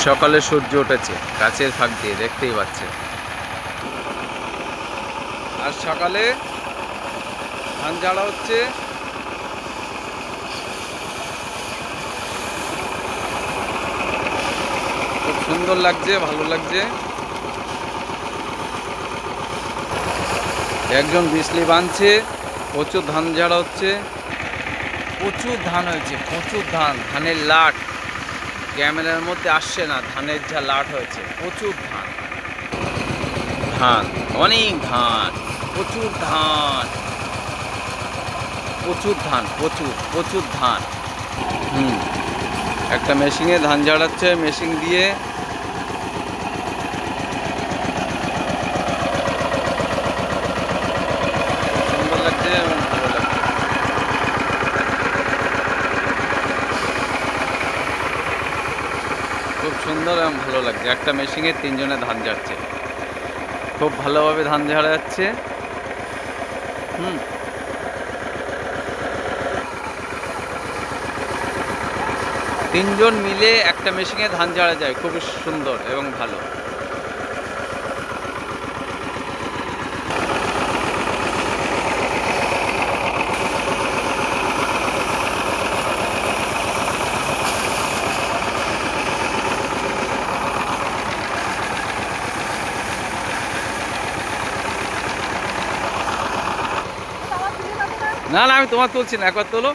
সকালে সূর্য উঠেছে গাছের ফাঁক দিয়ে, দেখতেই পাচ্ছে। আর সকালে ধান ঝাড়া হচ্ছে। খুব সুন্দর লাগছে, ভালো লাগছে। একজন বিজলি বাঁধছে, প্রচুর ধান ঝাড়া হচ্ছে। প্রচুর ধান হয়েছে, প্রচুর ধান, ধানের লাট ক্যামেরার মধ্যে আসছে না। ধানের যা লাট হয়েছে, প্রচুর ধান, ধান অনেক ধান, প্রচুর ধান, প্রচুর ধান, প্রচুর প্রচুর ধান। একটা মেশিনে ধান ঝাড়াচ্ছে, মেশিন দিয়ে। সুন্দর লাগছে এবং ভালো লাগছে। খুব সুন্দর এবং ভালো লাগছে। একটা মেশিনে তিনজনে ধান ঝাড়ছে, খুব ভালোভাবে ধান ঝাড়া যাচ্ছে। তিনজন মিলে একটা মেশিনে ধান ঝাড়া যায়, খুব সুন্দর এবং ভালো। না না, আমি তোমার তুলছি না, একবার তোলো।